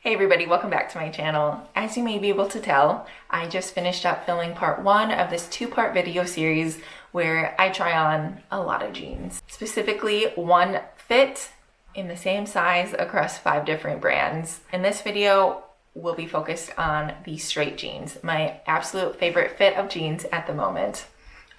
Hey everybody, welcome back to my channel. As you may be able to tell, I just finished up filming part one of this two-part video series where I try on a lot of jeans. Specifically, one fit in the same size across 5 different brands. In this video, we'll be focused on the straight jeans, my absolute favorite fit of jeans at the moment.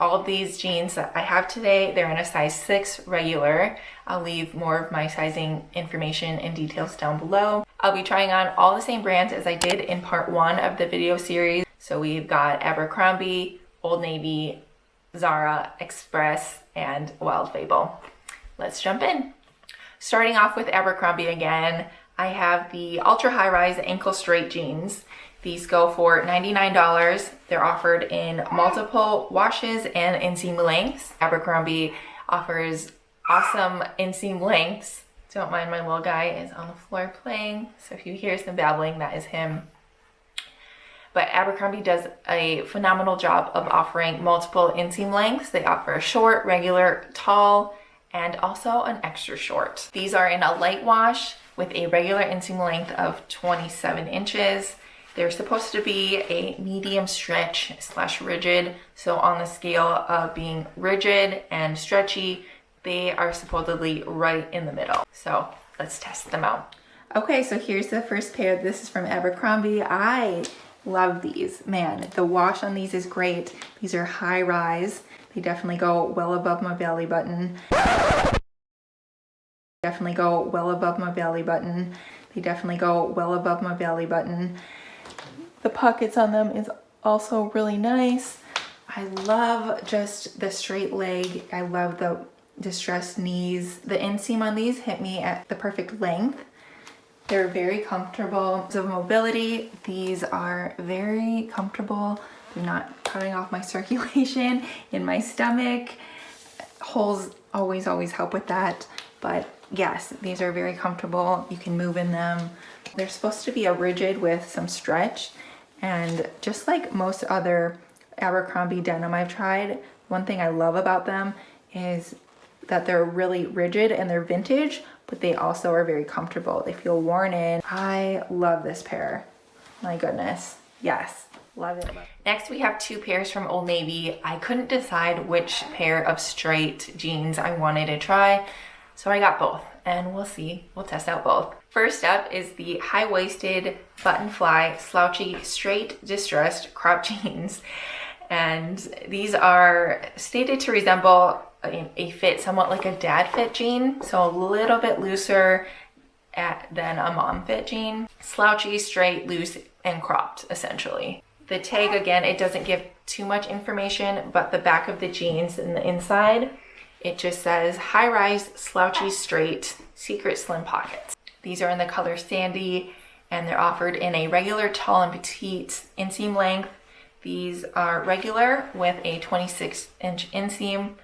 All of these jeans that I have today, they're in a size 6 regular. I'll leave more of my sizing information and details down below. I'll be trying on all the same brands as I did in part one of the video series. So we've got Abercrombie, Old Navy, Zara, Express, and Wild Fable. Let's jump in. Starting off with Abercrombie again, I have the ultra high rise ankle straight jeans. These go for $99. They're offered in multiple washes and inseam lengths. Abercrombie offers awesome inseam lengths. Don't mind my little guy is on the floor playing. So if you hear some babbling, that is him. But Abercrombie does a phenomenal job of offering multiple inseam lengths. They offer a short, regular, tall, and also an extra short. These are in a light wash with a regular inseam length of 27 inches. They're supposed to be a medium stretch / rigid. So on the scale of being rigid and stretchy, they are supposedly right in the middle. So let's test them out. Okay, so here's the first pair. This is from Abercrombie. I love these. Man, the wash on these is great. These are high rise. They definitely go well above my belly button. Definitely go well above my belly button. They definitely go well above my belly button. The pockets on them is also really nice. I love just the straight leg. I love the distressed knees. The inseam on these hit me at the perfect length. They're very comfortable. So mobility, these are very comfortable. They're not cutting off my circulation in my stomach. Holes always help with that. But yes, these are very comfortable. You can move in them. They're supposed to be a rigid with some stretch. And just like most other Abercrombie denim I've tried, one thing I love about them is that they're really rigid and they're vintage, but they also are very comfortable. They feel worn in. I love this pair. My goodness. Yes. Love it. Next, we have 2 pairs from Old Navy. I couldn't decide which pair of straight jeans I wanted to try, so I got both, and we'll see. We'll test out both. First up is the high-waisted button fly slouchy straight distressed crop jeans, and these are stated to resemble a fit somewhat like a dad fit jean, so a little bit looser than a mom fit jean. Slouchy, straight, loose, and cropped essentially. The tag, again, it doesn't give too much information, but the back of the jeans and the inside, it just says high-rise, slouchy, straight, secret slim pockets. These are in the color Sandy, and they're offered in a regular, tall, and petite inseam length. These are regular with a 26-inch inseam,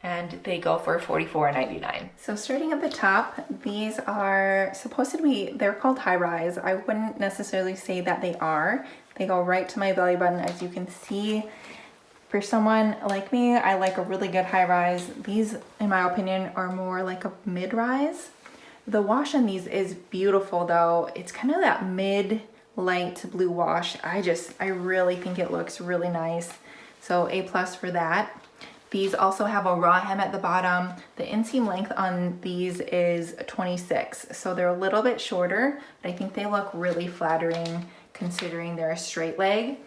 and they go for $44.99. So starting at the top, these are supposed to be, they're called high-rise. I wouldn't necessarily say that they are. They go right to my belly button, as you can see. For someone like me, I like a really good high rise. These, in my opinion, are more like a mid-rise. The wash on these is beautiful though. It's kind of that mid light blue wash. I really think it looks really nice. So A+ for that. These also have a raw hem at the bottom. The inseam length on these is 26. So they're a little bit shorter, but I think they look really flattering considering they're a straight leg.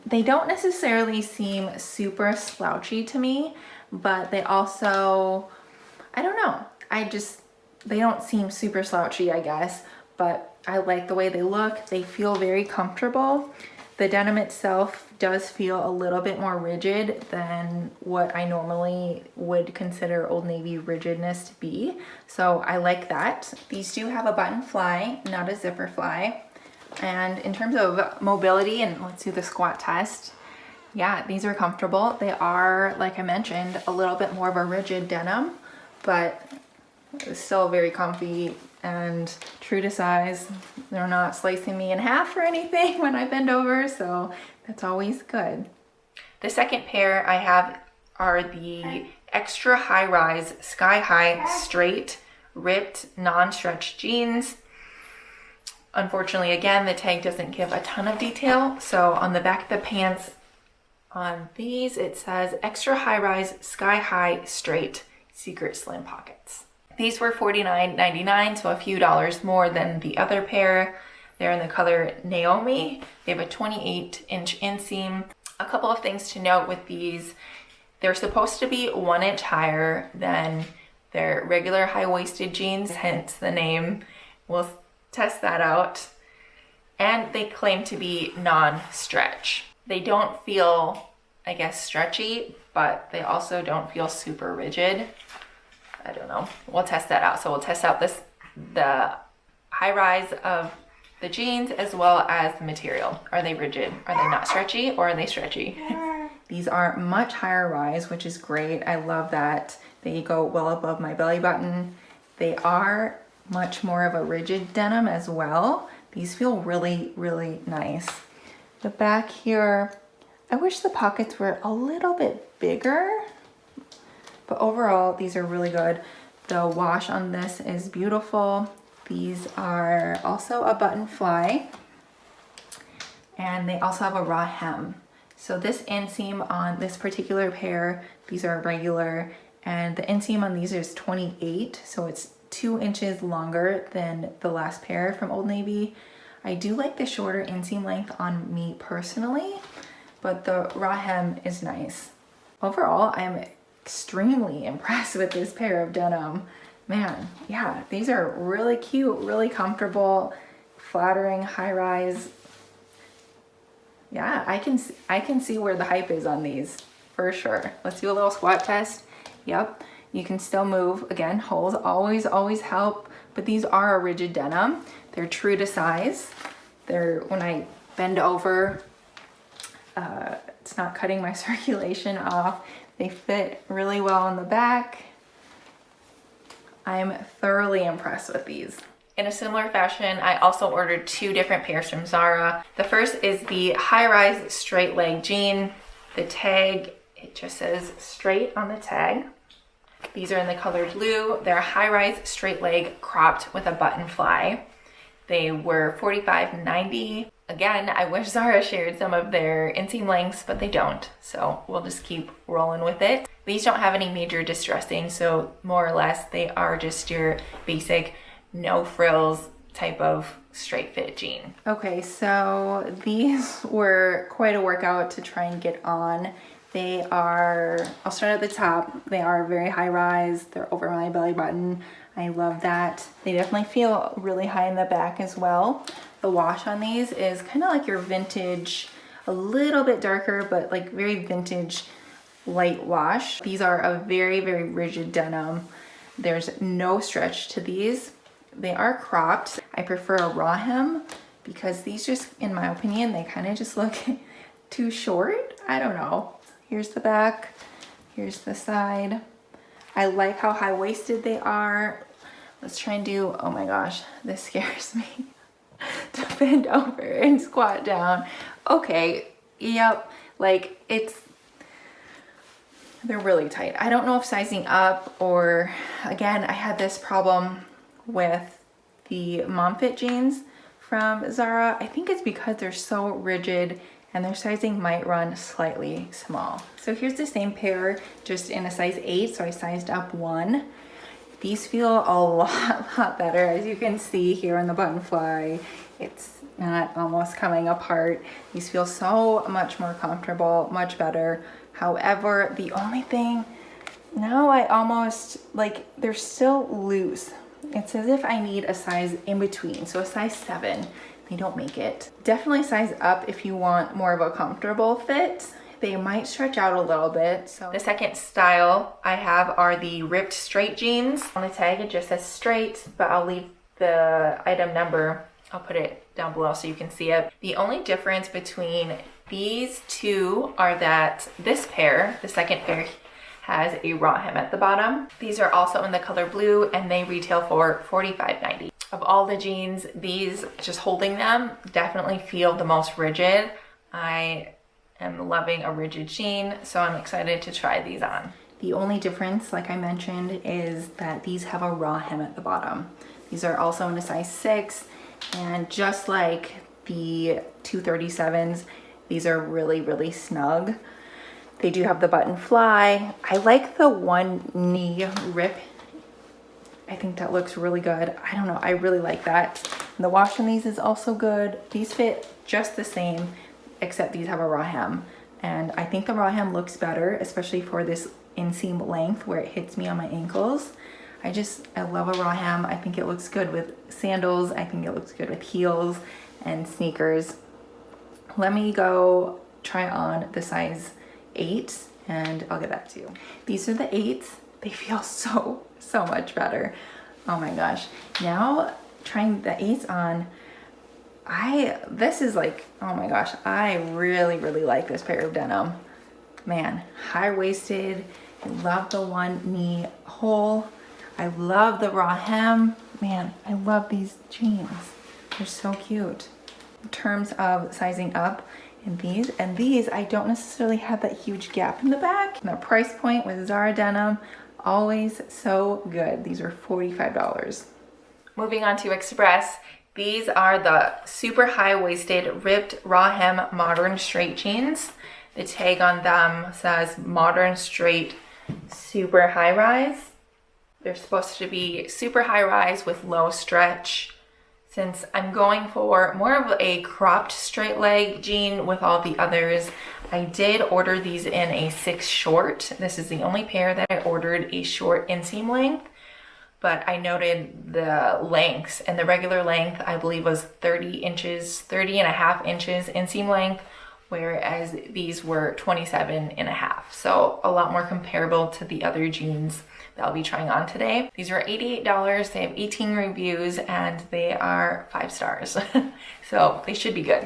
They don't necessarily seem super slouchy to me, but they also, I don't know. They don't seem super slouchy, I guess, but I like the way they look. They feel very comfortable. The denim itself does feel a little bit more rigid than what I normally would consider Old Navy rigidness to be. So I like that. These do have a button fly, not a zipper fly. And in terms of mobility, and let's do the squat test. Yeah, these are comfortable. They are, like I mentioned, a little bit more of a rigid denim, but it's still very comfy and true to size. They're not slicing me in half or anything when I bend over, so that's always good. The second pair I have are the extra high rise, sky high, straight, ripped, non-stretch jeans. Unfortunately, again, the tag doesn't give a ton of detail. So on the back of the pants on these, it says extra high rise, sky high, straight, secret slim pockets. These were $49.99, so a few dollars more than the other pair. They're in the color Naomi. They have a 28-inch inseam. A couple of things to note with these. They're supposed to be 1 inch higher than their regular high-waisted jeans, hence the name. We'll test that out. And they claim to be non-stretch. They don't feel, I guess, stretchy, but they also don't feel super rigid. I don't know. We'll test that out. So we'll test out the high rise of the jeans as well as the material. Are they rigid? Are they not stretchy, or are they stretchy? These are much higher rise, which is great. I love that. They go well above my belly button. They are much more of a rigid denim as well. These feel really, really nice. The back here, I wish the pockets were a little bit bigger, but overall, these are really good. The wash on this is beautiful. These are also a button fly, and they also have a raw hem. So this inseam on this particular pair, these are regular, and the inseam on these is 28, so it's 2 inches longer than the last pair from Old Navy. I do like the shorter inseam length on me personally, but the raw hem is nice. Overall, I'm extremely impressed with this pair of denim. Man, yeah, these are really cute, really comfortable, flattering, high rise. Yeah, I can see where the hype is on these for sure. Let's do a little squat test. Yep, you can still move. Again, holes always help, but these are a rigid denim. They're true to size. When I bend over, it's not cutting my circulation off. They fit really well in the back. I'm thoroughly impressed with these. In a similar fashion, I also ordered 2 different pairs from Zara. The first is the high-rise straight leg jean. The tag, it just says straight on the tag. These are in the color blue. They're high-rise straight leg cropped with a button fly. They were $45.90. Again, I wish Zara shared some of their inseam lengths, but they don't. So we'll just keep rolling with it. These don't have any major distressing, so more or less they are just your basic no frills type of straight fit jean. Okay, so these were quite a workout to try and get on. They are, I'll start at the top. They are very high rise. They're over my belly button. I love that. They definitely feel really high in the back as well. The wash on these is kind of like your vintage, a little bit darker, but like very vintage light wash. These are a very, very rigid denim. There's no stretch to these. They are cropped. I prefer a raw hem because these just, in my opinion, they kind of just look too short. I don't know. Here's the back. Here's the side. I like how high-waisted they are. Let's try and do, oh my gosh, this scares me. To bend over and squat down. Okay, yep, like they're really tight. I don't know if sizing up or, again, I had this problem with the mom fit jeans from Zara. I think it's because they're so rigid and their sizing might run slightly small. So here's the same pair, just in a size 8, so I sized up 1. These feel a lot better, as you can see here on the button fly. It's not almost coming apart. These feel so much more comfortable, much better. However, the only thing, now I almost, like, they're still loose. It's as if I need a size in between, so a size 7. They don't make it. Definitely size up if you want more of a comfortable fit. They might stretch out a little bit. So the second style I have are the ripped straight jeans. On the tag it just says straight, but I'll leave the item number. I'll put it down below so you can see it. The only difference between these two are that this pair, the second pair, has a raw hem at the bottom. These are also in the color blue and they retail for $45.90. Of all the jeans, these, just holding them, definitely feel the most rigid. I am loving a rigid jean, so I'm excited to try these on. The only difference, like I mentioned, is that these have a raw hem at the bottom. These are also in a size 6, And just like the 237s, these are really, really snug. They do have the button fly. I like the one knee rip. I think that looks really good. I don't know, I really like that. And the wash on these is also good. These fit just the same, except these have a raw hem. And I think the raw hem looks better, especially for this inseam length where it hits me on my ankles. I love a raw hem. I think it looks good with sandals. I think it looks good with heels and sneakers. Let me go try on the size 8 and I'll get back to you. These are the 8s. They feel so much better. Oh my gosh. Now trying the 8s on, this is like, oh my gosh, I really, really like this pair of denim. Man, high-waisted. I love the one knee hole. I love the raw hem. Man, I love these jeans. They're so cute. In terms of sizing up, and these I don't necessarily have that huge gap in the back. And the price point with Zara denim, always so good. These are $45. Moving on to Express. These are the super high-waisted ripped raw hem modern straight jeans. The tag on them says modern straight super high rise. They're supposed to be super high rise with low stretch. Since I'm going for more of a cropped straight leg jean with all the others, I did order these in a 6 short. This is the only pair that I ordered a short inseam length, but I noted the lengths, and the regular length I believe was 30 and a half inches inseam length, whereas these were 27 and a half. So a lot more comparable to the other jeans that I'll be trying on today. These are $88. They have 18 reviews and they are 5 stars. So they should be good.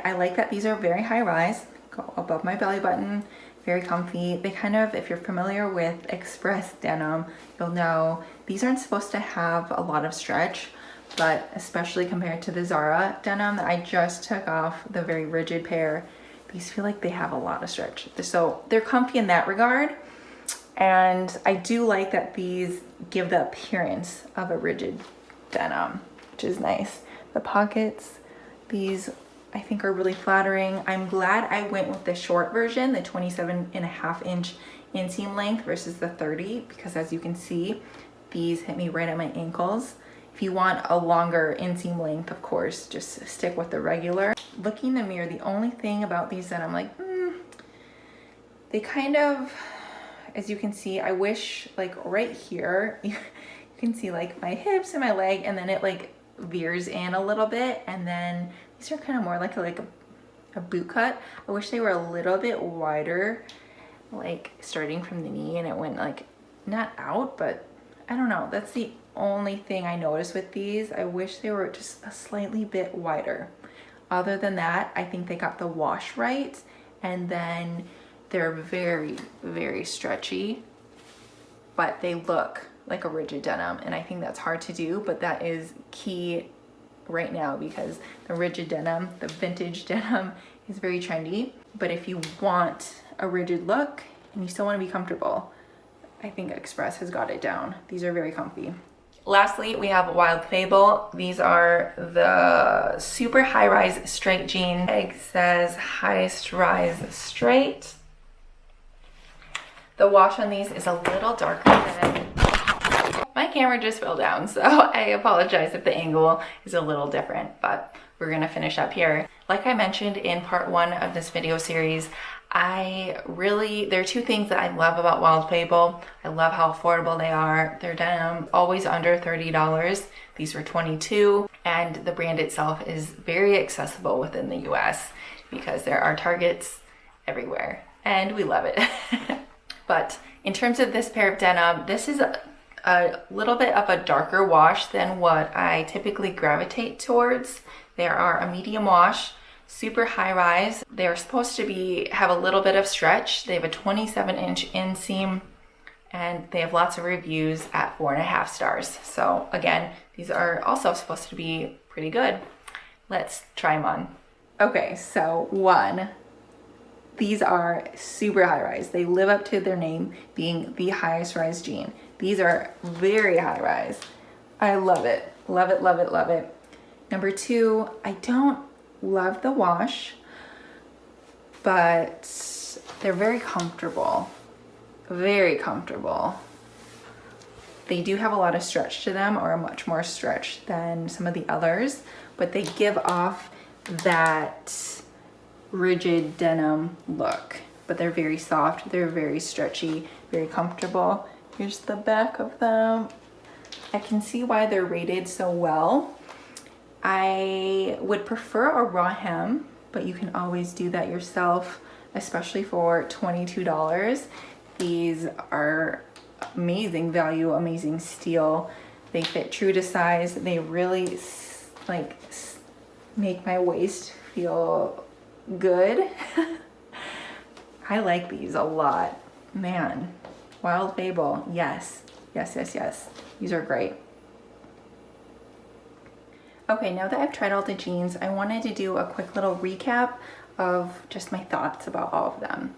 I like that these are very high rise, go above my belly button, very comfy. They kind of, if you're familiar with Express denim, you'll know these aren't supposed to have a lot of stretch, but especially compared to the Zara denim that I just took off, the very rigid pair, these feel like they have a lot of stretch. So they're comfy in that regard. And I do like that these give the appearance of a rigid denim, which is nice. The pockets, these I think are really flattering. I'm glad I went with the short version, the 27 and a half inch inseam length versus the 30, because as you can see, these hit me right at my ankles. If you want a longer inseam length, of course, just stick with the regular. Looking in the mirror, the only thing about these that I'm like, they kind of, as you can see, I wish like right here, you can see like my hips and my leg, and then it like veers in a little bit, and then these are kind of more like a boot cut. I wish they were a little bit wider, like starting from the knee, and it went like not out, but I don't know. That's the only thing I noticed with these. I wish they were just a slightly bit wider. Other than that, I think they got the wash right, and then they're very, very stretchy, but they look like a rigid denim, and I think that's hard to do, but that is key right now because the rigid denim, the vintage denim, is very trendy. But if you want a rigid look and you still want to be comfortable, I think Express has got it down. These are very comfy. Lastly, we have Wild Fable. These are the super high-rise straight jean. It says highest rise straight. The wash on these is a little darker than, my camera just fell down, so I apologize if the angle is a little different, but we're gonna finish up here. Like I mentioned in part 1 of this video series, there are 2 things that I love about Wild Fable. I love how affordable they are. Their denim, always under $30. These were $22, and the brand itself is very accessible within the US because there are Targets everywhere, and we love it. But in terms of this pair of denim, this is a little bit of a darker wash than what I typically gravitate towards. They are a medium wash, super high rise. They're supposed to have a little bit of stretch. They have a 27-inch inseam, and they have lots of reviews at 4.5 stars. So again, these are also supposed to be pretty good. Let's try them on. Okay, so 1, these are super high rise. They live up to their name being the highest rise jean. These are very high rise. I love it. Love it, love it, love it. Number 2, I don't love the wash, but they're very comfortable. Very comfortable. They do have a lot of stretch to them, or much more stretch than some of the others, but they give off that rigid denim look. But they're very soft, they're very stretchy, very comfortable. Here's the back of them. I can see why they're rated so well. I would prefer a raw hem, but you can always do that yourself, especially for $22. These are amazing value, amazing steal. They fit true to size. They really like make my waist feel good. I like these a lot. Man, Wild Fable, yes. Yes, yes, yes. These are great. Okay, now that I've tried all the jeans, I wanted to do a quick little recap of just my thoughts about all of them.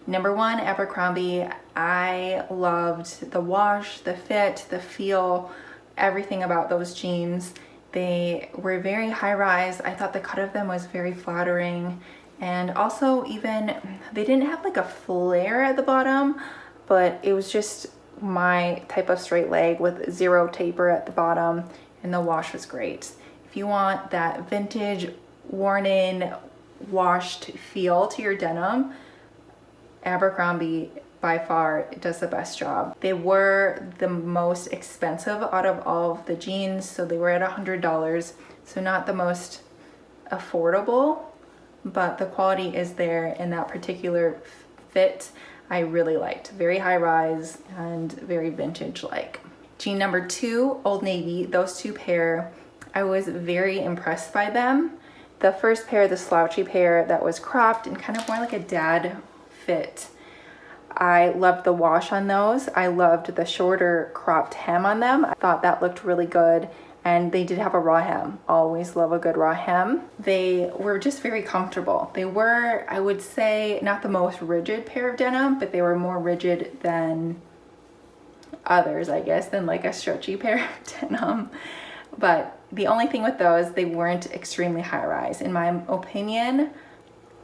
Number 1, Abercrombie. I loved the wash, the fit, the feel, everything about those jeans. They were very high rise. I thought the cut of them was very flattering. And also even, they didn't have like a flare at the bottom, but it was just my type of straight leg with 0 taper at the bottom, and the wash was great. If you want that vintage, worn in, washed feel to your denim, Abercrombie by far does the best job. They were the most expensive out of all of the jeans, so they were at $100, so not the most affordable, but the quality is there, and that particular fit I really liked. Very high rise and very vintage like. Jean number 2, Old Navy. Those 2 pair, I was very impressed by them. The first pair, the slouchy pair that was cropped and kind of more like a dad fit. I loved the wash on those. I loved the shorter cropped hem on them. I thought that looked really good. And they did have a raw hem. Always love a good raw hem. They were just very comfortable. They were, I would say, not the most rigid pair of denim, but they were more rigid than others, I guess, than like a stretchy pair of denim. But the only thing with those, they weren't extremely high rise. In my opinion,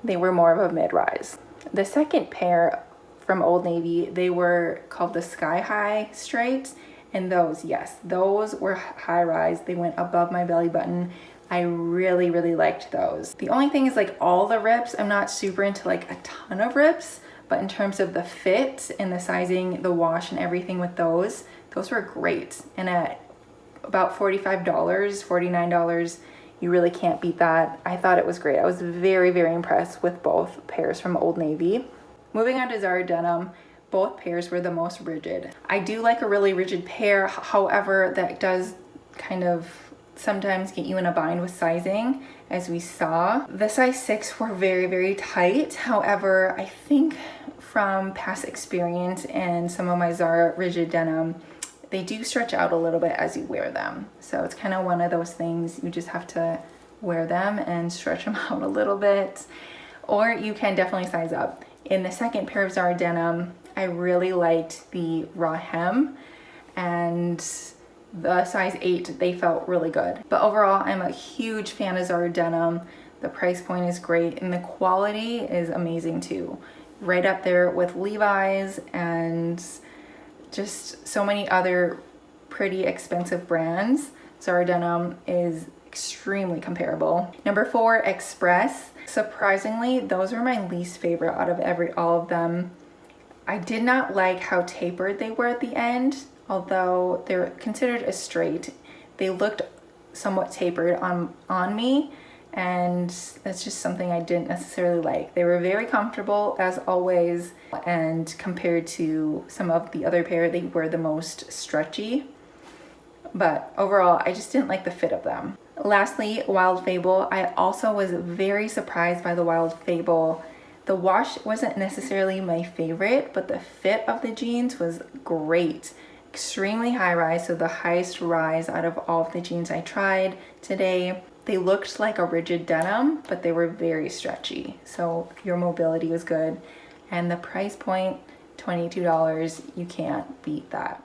they were more of a mid-rise. The second pair from Old Navy, they were called the Sky High straight. And those, yes, those were high rise. They went above my belly button. I really, really liked those. The only thing is like all the rips, I'm not super into like a ton of rips, but in terms of the fit and the sizing, the wash and everything with those were great. And at about $45, $49, you really can't beat that. I thought it was great. I was very, very impressed with both pairs from Old Navy. Moving on to Zara denim. Both pairs were the most rigid. I do like a really rigid pair, however, that does kind of sometimes get you in a bind with sizing, as we saw. The size 6 were very, very tight. However, I think from past experience and some of my Zara rigid denim, they do stretch out a little bit as you wear them. So it's kind of one of those things, you just have to wear them and stretch them out a little bit, or you can definitely size up. In the second pair of Zara denim, I really liked the raw hem, and the size 8, they felt really good. But overall, I'm a huge fan of Zara denim. The price point is great, and the quality is amazing too. Right up there with Levi's and just so many other pretty expensive brands. Zara denim is extremely comparable. Number 4, Express. Surprisingly, those are my least favorite out of all of them. I did not like how tapered they were at the end, although they're considered a straight. They looked somewhat tapered on me, and that's just something I didn't necessarily like. They were very comfortable as always, and compared to some of the other pair, they were the most stretchy. But overall, I just didn't like the fit of them. Lastly, Wild Fable. I also was very surprised by the Wild Fable. The wash wasn't necessarily my favorite, but the fit of the jeans was great. Extremely high rise, so the highest rise out of all of the jeans I tried today. They looked like a rigid denim, but they were very stretchy, so your mobility was good. And the price point, $22, you can't beat that.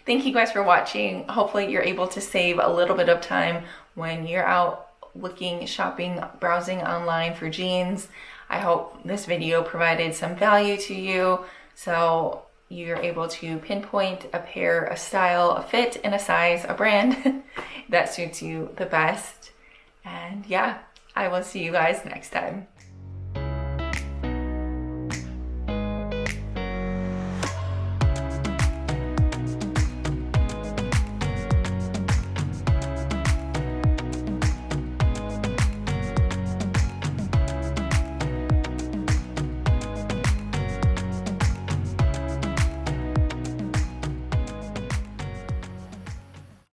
Thank you guys for watching. Hopefully you're able to save a little bit of time when you're out looking, shopping, browsing online for jeans. I hope this video provided some value to you, so you're able to pinpoint a pair, a style, a fit, and a size, a brand that suits you the best. And yeah, I will see you guys next time.